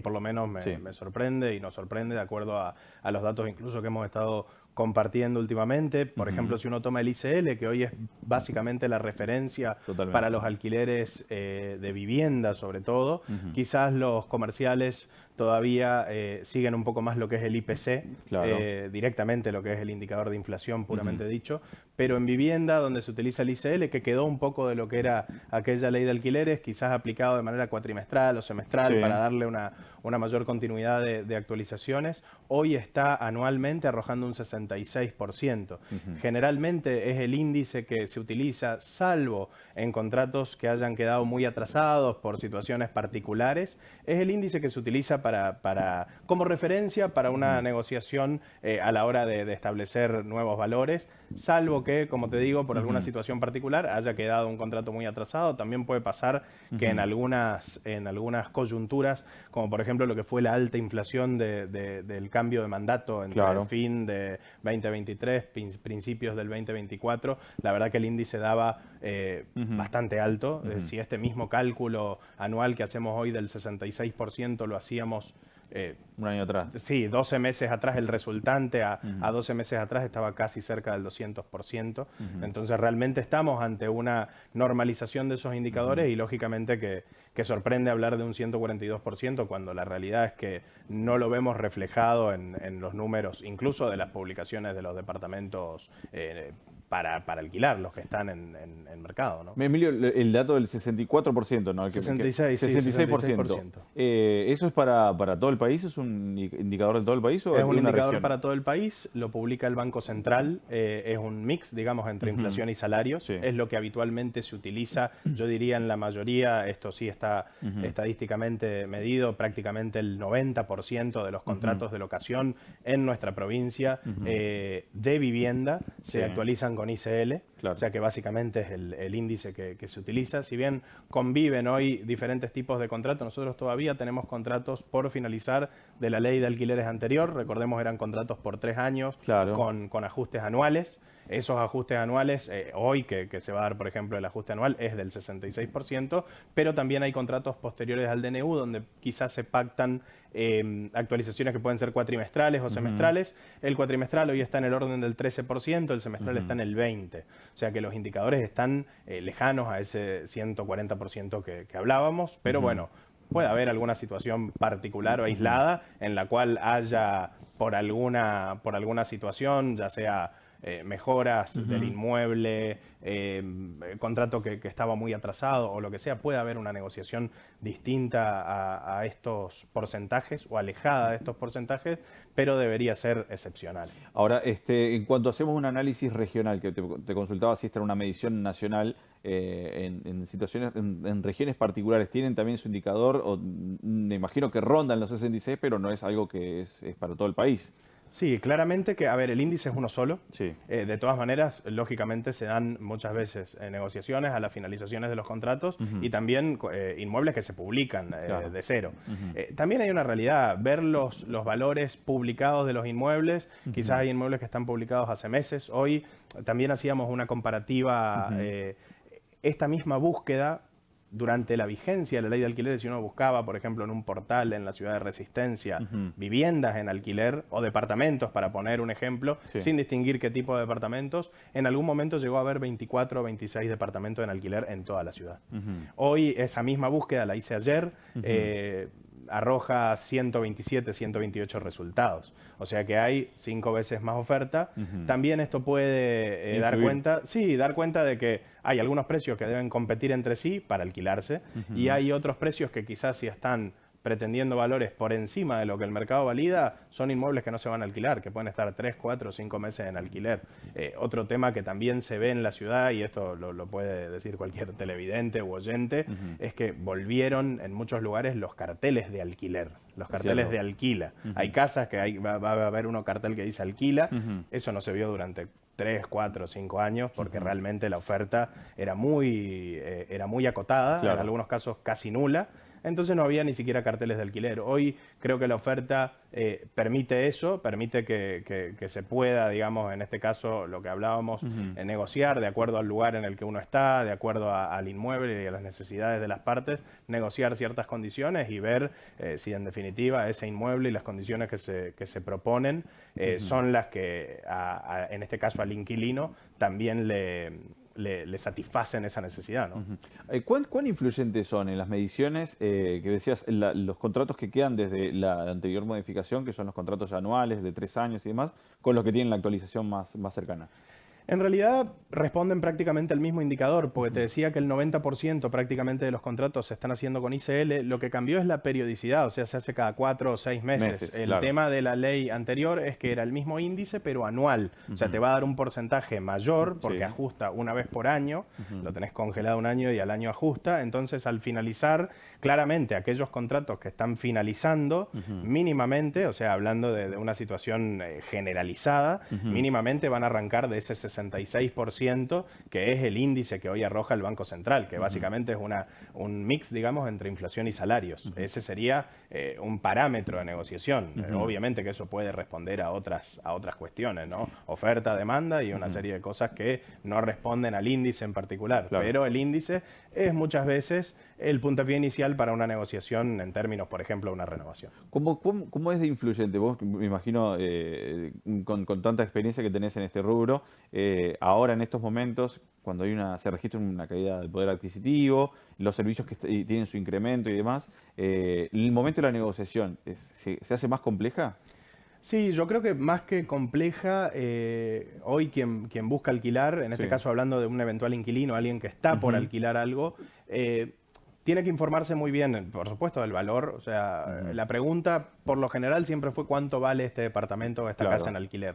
por lo menos Sí. me sorprende y nos sorprende de acuerdo a los datos incluso que hemos estado compartiendo últimamente. Por ejemplo, si uno toma el ICL, que hoy es básicamente la referencia para Totalmente. los alquileres de vivienda sobre todo, quizás los comerciales todavía siguen un poco más lo que es el IPC, Claro. directamente lo que es el indicador de inflación puramente dicho, pero en vivienda donde se utiliza el ICL, que quedó un poco de lo que era aquella ley de alquileres, quizás aplicado de manera cuatrimestral o semestral para Sí. darle una mayor continuidad de actualizaciones, hoy está anualmente arrojando un 66%. Generalmente es el índice que se utiliza, salvo en contratos que hayan quedado muy atrasados por situaciones particulares, es el índice que se utiliza como referencia para una negociación a la hora de establecer nuevos valores, salvo que, como te digo, por alguna situación particular haya quedado un contrato muy atrasado. También puede pasar que en algunas coyunturas, como por ejemplo lo que fue la alta inflación del cambio de mandato entre el Claro. fin de 2023, principios del 2024, la verdad que el índice daba bastante alto. Si este mismo cálculo anual que hacemos hoy del 66% lo hacíamos Un año atrás. sí, 12 meses atrás el resultante a 12 meses atrás estaba casi cerca del 200%. Entonces realmente estamos ante una normalización de esos indicadores y lógicamente que sorprende hablar de un 142% cuando la realidad es que no lo vemos reflejado en los números, incluso de las publicaciones de los departamentos para alquilar, los que están en mercado, ¿no? Emilio, el dato del 64%, ¿no? 66, sí, 66%. 66%. ¿Eso es para todo el país? ¿Es un indicador de todo el país o Es de un una indicador región? para todo el país, lo publica el Banco Central, es un mix, digamos, entre inflación y salarios, Sí. es lo que habitualmente se utiliza, yo diría en la mayoría, esto sí está estadísticamente medido, prácticamente el 90% de los contratos de locación en nuestra provincia de vivienda se Sí. actualizan con ICL, Claro. o sea que básicamente es el índice que se utiliza. Si bien conviven hoy diferentes tipos de contratos, nosotros todavía tenemos contratos por finalizar de la ley de alquileres anterior. Recordemos, eran contratos por 3 años Claro. con ajustes anuales. Esos ajustes anuales, hoy que se va a dar, por ejemplo, el ajuste anual es del 66%, pero también hay contratos posteriores al DNU donde quizás se pactan actualizaciones que pueden ser cuatrimestrales o semestrales. El cuatrimestral hoy está en el orden del 13%, el semestral está en el 20%. O sea que los indicadores están lejanos a ese 140% que hablábamos, pero bueno, puede haber alguna situación particular o aislada en la cual haya por alguna situación, ya sea mejoras del inmueble, contrato que estaba muy atrasado o lo que sea, puede haber una negociación distinta a estos porcentajes o alejada de estos porcentajes, pero debería ser excepcional. Ahora, en cuanto hacemos un análisis regional, que te consultaba si esta era una medición nacional, en situaciones, en regiones particulares, ¿tienen también su indicador? O, me imagino que rondan los 66, pero no es algo que es para todo el país. Sí, claramente que, a ver, el índice es uno solo. Sí. De todas maneras, lógicamente se dan muchas veces negociaciones a las finalizaciones de los contratos y también inmuebles que se publican Claro. de cero. También hay una realidad, ver los valores publicados de los inmuebles, quizás hay inmuebles que están publicados hace meses. Hoy también hacíamos una comparativa, esta misma búsqueda durante la vigencia de la ley de alquileres, si uno buscaba, por ejemplo, en un portal en la ciudad de Resistencia, viviendas en alquiler o departamentos, para poner un ejemplo, Sí. sin distinguir qué tipo de departamentos, en algún momento llegó a haber 24 o 26 departamentos en alquiler en toda la ciudad. Hoy esa misma búsqueda la hice ayer, arroja 127, 128 resultados. O sea que hay 5 veces más oferta. También esto puede dar cuenta de que hay algunos precios que deben competir entre sí para alquilarse y hay otros precios que quizás si están pretendiendo valores por encima de lo que el mercado valida, son inmuebles que no se van a alquilar, que pueden estar 3, 4, 5 meses en alquiler. Otro tema que también se ve en la ciudad, y esto lo puede decir cualquier televidente u oyente, es que volvieron en muchos lugares los carteles de alquiler, los carteles de alquila. Hay casas que va a haber uno cartel que dice alquila, eso no se vio durante 3, 4, 5 años, porque realmente la oferta era muy acotada, en algunos casos casi nula. entonces no había ni siquiera carteles de alquiler. Hoy creo que la oferta permite eso, permite que se pueda, digamos, en este caso lo que hablábamos, negociar de acuerdo al lugar en el que uno está, de acuerdo al inmueble y a las necesidades de las partes, negociar ciertas condiciones y ver si en definitiva ese inmueble y las condiciones que se proponen son las que, en este caso al inquilino, también le satisfacen esa necesidad, ¿no? ¿Cuán influyentes son en las mediciones que decías, los contratos que quedan desde la anterior modificación, que son los contratos anuales de 3 años y demás, con los que tienen la actualización más cercana? En realidad responden prácticamente al mismo indicador, porque te decía que el 90% prácticamente de los contratos se están haciendo con ICL. Lo que cambió es la periodicidad, o sea, se hace cada 4 o 6 meses. El Claro. tema de la ley anterior es que era el mismo índice, pero anual. O sea, te va a dar un porcentaje mayor porque Sí. ajusta una vez por año, lo tenés congelado un año y al año ajusta. Entonces, al finalizar, claramente aquellos contratos que están finalizando mínimamente, o sea, hablando de una situación generalizada, mínimamente van a arrancar de ese 66%, que es el índice que hoy arroja el Banco Central, que básicamente es un mix, digamos, entre inflación y salarios. Ese sería un parámetro de negociación. Obviamente que eso puede responder a otras cuestiones, ¿no? Oferta, demanda y una serie de cosas que no responden al índice en particular. Claro. Pero el índice es muchas veces el puntapié inicial para una negociación en términos, por ejemplo, de una renovación. ¿Cómo es de influyente? Vos, me imagino, con tanta experiencia que tenés en este rubro, ahora en estos momentos, cuando se registra una caída del poder adquisitivo, los servicios que tienen su incremento y demás, el momento de la negociación, ¿se hace más compleja? Sí, yo creo que más que compleja, hoy quien busca alquilar, en este Sí. caso hablando de un eventual inquilino, alguien que está por alquilar algo, tiene que informarse muy bien, por supuesto, del valor. O sea, la pregunta por lo general siempre fue cuánto vale este departamento o esta Claro. casa en alquiler.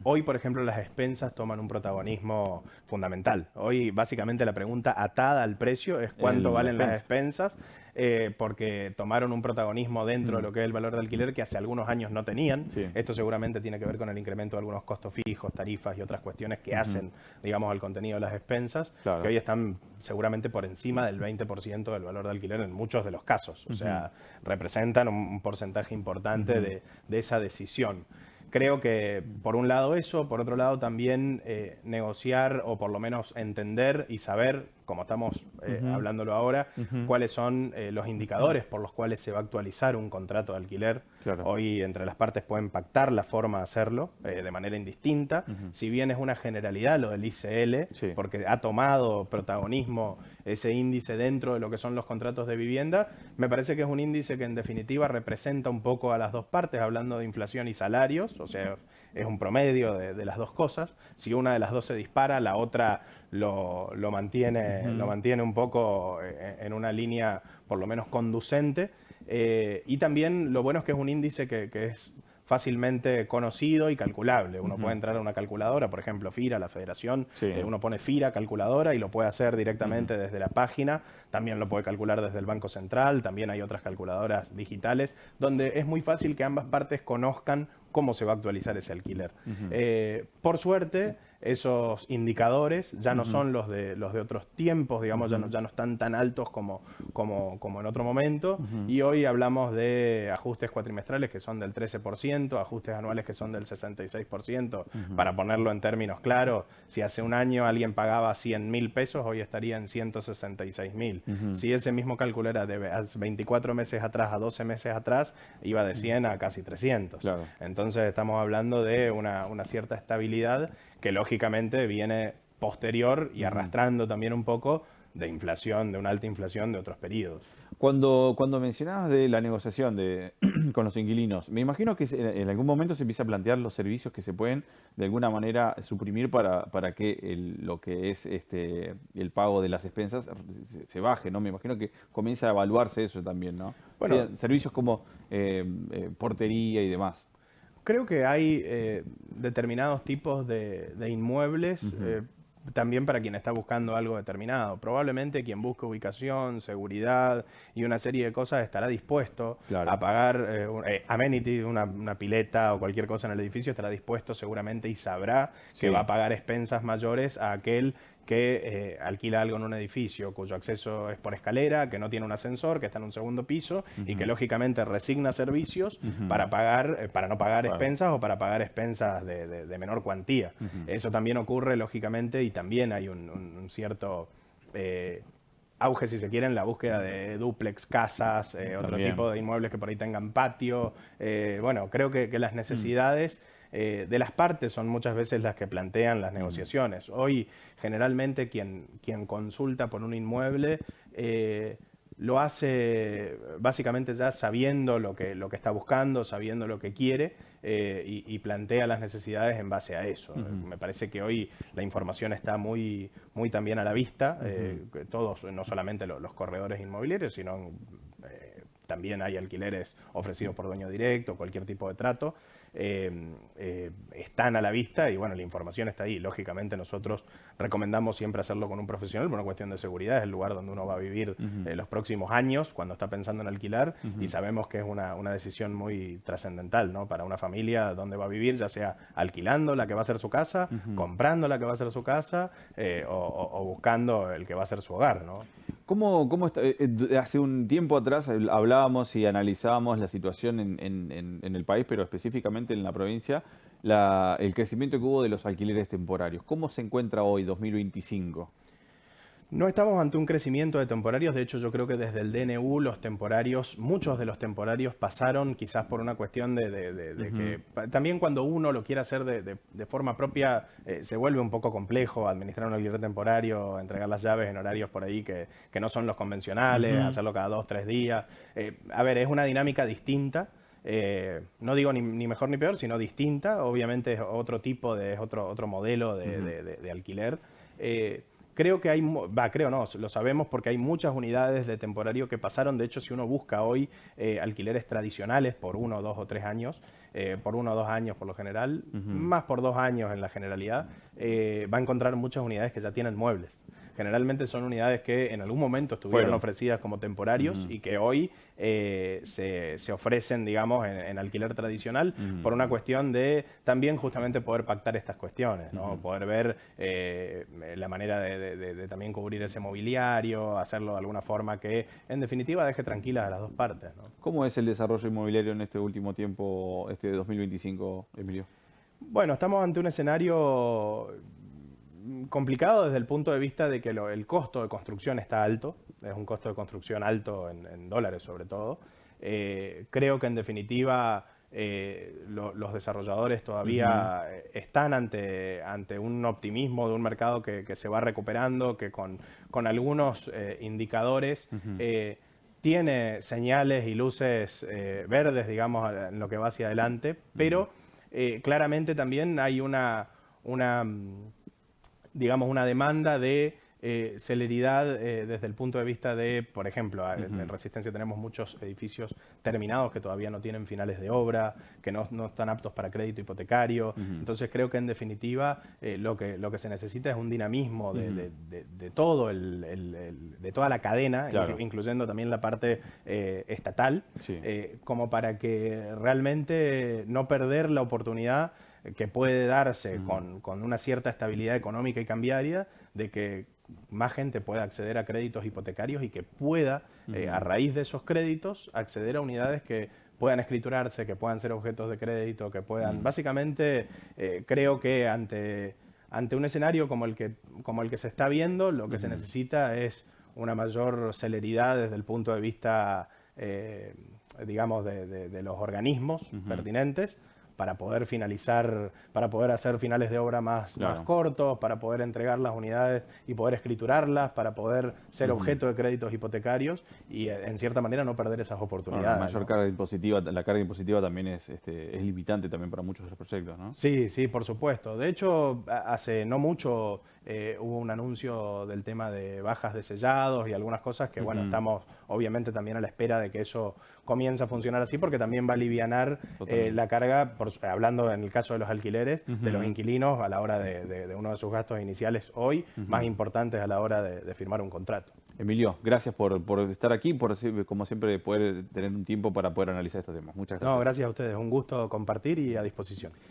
Hoy, por ejemplo, las expensas toman un protagonismo fundamental. Hoy, básicamente, la pregunta atada al precio es cuánto La valen las expensa. expensas, porque tomaron un protagonismo dentro de lo que es el valor de alquiler que hace algunos años no tenían. Sí. Esto seguramente tiene que ver con el incremento de algunos costos fijos, tarifas y otras cuestiones que hacen, digamos, al contenido de las expensas, Claro. que hoy están seguramente por encima del 20% del valor de alquiler en muchos de los casos. O sea, representan un porcentaje importante de esa decisión. Creo que por un lado eso, por otro lado también negociar o por lo menos entender y saber, como estamos hablándolo ahora, cuáles son los indicadores por los cuales se va a actualizar un contrato de alquiler. Claro. Hoy entre las partes pueden pactar la forma de hacerlo de manera indistinta. Si bien es una generalidad lo del ICL, Sí. porque ha tomado protagonismo ese índice dentro de lo que son los contratos de vivienda, me parece que es un índice que en definitiva representa un poco a las dos partes, hablando de inflación y salarios, o sea, es un promedio de las dos cosas. Si una de las dos se dispara, la otra lo mantiene un poco en una línea por lo menos conducente. Y también lo bueno es que es un índice que es fácilmente conocido y calculable. Uno puede entrar a una calculadora, por ejemplo, FIRA, la federación, Sí. uno pone FIRA, calculadora, y lo puede hacer directamente desde la página. También lo puede calcular desde el Banco Central, también hay otras calculadoras digitales, donde es muy fácil que ambas partes conozcan cómo se va a actualizar ese alquiler. Por suerte, esos indicadores ya no son los de otros tiempos, digamos, ya no están tan altos como en otro momento, y hoy hablamos de ajustes cuatrimestrales que son del 13%, ajustes anuales que son del 66%, para ponerlo en términos claros, si hace un año alguien pagaba 100.000 pesos, hoy estaría en 166.000. Si ese mismo cálculo era de 24 meses atrás a 12 meses atrás, iba de 100 a casi 300. Claro. Entonces estamos hablando de una cierta estabilidad que lógicamente viene posterior y arrastrando también un poco de inflación, de una alta inflación de otros periodos. Cuando mencionabas de la negociación con los inquilinos, me imagino que en algún momento se empieza a plantear los servicios que se pueden de alguna manera suprimir para que lo que es el pago de las expensas se baje, ¿no? Me imagino que comienza a evaluarse eso también, ¿no? Bueno, Sí, servicios como portería y demás. creo que hay determinados tipos de inmuebles, también para quien está buscando algo determinado. Probablemente quien busque ubicación, seguridad y una serie de cosas estará dispuesto Claro. a pagar amenity, una pileta o cualquier cosa en el edificio, estará dispuesto seguramente y sabrá que Sí. va a pagar expensas mayores a aquel que alquila algo en un edificio cuyo acceso es por escalera, que no tiene un ascensor, que está en un segundo piso y que lógicamente resigna servicios para pagar, para no pagar Claro. expensas o para pagar expensas de menor cuantía. Eso también ocurre lógicamente y también hay un cierto auge, si se quiere, en la búsqueda de dúplex, casas, otro También. tipo de inmuebles que por ahí tengan patio. Bueno, creo que las necesidades de las partes son muchas veces las que plantean las negociaciones. Hoy, generalmente, quien consulta por un inmueble lo hace básicamente ya sabiendo lo que está buscando, sabiendo lo que quiere y plantea las necesidades en base a eso. Me parece que hoy la información está muy también a la vista. Que todos, no solamente los corredores inmobiliarios, sino también hay alquileres ofrecidos por dueño directo, cualquier tipo de trato. Están a la vista y bueno, la información está ahí. Lógicamente nosotros recomendamos siempre hacerlo con un profesional por una cuestión de seguridad, es el lugar donde uno va a vivir los próximos años cuando está pensando en alquilar y sabemos que es una decisión muy trascendental, ¿no? Para una familia dónde va a vivir, ya sea alquilando la que va a ser su casa, comprando la que va a ser su casa o buscando el que va a ser su hogar, ¿no? ¿Cómo está? Hace un tiempo atrás hablábamos y analizábamos la situación en el país, pero específicamente en la provincia, el crecimiento que hubo de los alquileres temporarios. ¿Cómo se encuentra hoy, 2025? No estamos ante un crecimiento de temporarios, de hecho yo creo que desde el DNU los temporarios, muchos de los temporarios pasaron quizás por una cuestión de que también cuando uno lo quiere hacer de forma propia se vuelve un poco complejo administrar un alquiler temporario, entregar las llaves en horarios por ahí que no son los convencionales, hacerlo cada 2, 3 días. A ver, es una dinámica distinta. No digo ni mejor ni peor, sino distinta. Obviamente es otro tipo es otro modelo de alquiler. Creo que creo no, lo sabemos porque hay muchas unidades de temporario que pasaron. De hecho, si uno busca hoy alquileres tradicionales por 1, 2 o 3 años, por 1 o 2 años por lo general, más por 2 años en la generalidad, va a encontrar muchas unidades que ya tienen muebles. Generalmente son unidades que en algún momento estuvieron ofrecidas como temporarios y que hoy se ofrecen, digamos, en alquiler tradicional por una cuestión de también justamente poder pactar estas cuestiones, ¿no? Poder ver la manera de también cubrir ese mobiliario, hacerlo de alguna forma que en definitiva deje tranquilas a las dos partes, ¿no? ¿Cómo es el desarrollo inmobiliario en este último tiempo, este 2025, Emilio? Bueno, estamos ante un escenario complicado desde el punto de vista de que el costo de construcción está alto, es un costo de construcción alto en dólares sobre todo. Creo que en definitiva los desarrolladores todavía están ante un optimismo de un mercado que se va recuperando, que con algunos indicadores tiene señales y luces verdes, digamos, en lo que va hacia adelante, pero claramente también hay digamos, una demanda de celeridad desde el punto de vista de, por ejemplo, en Resistencia tenemos muchos edificios terminados que todavía no tienen finales de obra, que no están aptos para crédito hipotecario. Entonces creo que en definitiva lo que se necesita es un dinamismo de todo de toda la cadena, Claro. incluyendo también la parte estatal, Sí. como para que realmente no perder la oportunidad que puede darse con una cierta estabilidad económica y cambiaria de que más gente pueda acceder a créditos hipotecarios y que pueda, a raíz de esos créditos, acceder a unidades que puedan escriturarse, que puedan ser objetos de crédito, que puedan... Básicamente, creo que ante un escenario como el que se está viendo, lo que se necesita es una mayor celeridad desde el punto de vista, digamos, de los organismos pertinentes, para poder finalizar, para poder hacer finales de obra más cortos, para poder entregar las unidades y poder escriturarlas, para poder ser objeto de créditos hipotecarios y en cierta manera no perder esas oportunidades. Bueno, la mayor carga impositiva, la carga impositiva también es limitante también para muchos de los proyectos, ¿no? Sí, sí, por supuesto. De hecho, hace no mucho hubo un anuncio del tema de bajas de sellados y algunas cosas que, bueno, estamos obviamente también a la espera de que eso comience a funcionar así, porque también va a alivianar la carga, hablando en el caso de los alquileres, de los inquilinos a la hora de uno de sus gastos iniciales hoy, más importantes a la hora de firmar un contrato. Emilio, gracias por estar aquí, por como siempre poder tener un tiempo para poder analizar estos temas. Muchas gracias. No, gracias a ustedes. Un gusto compartir y a disposición.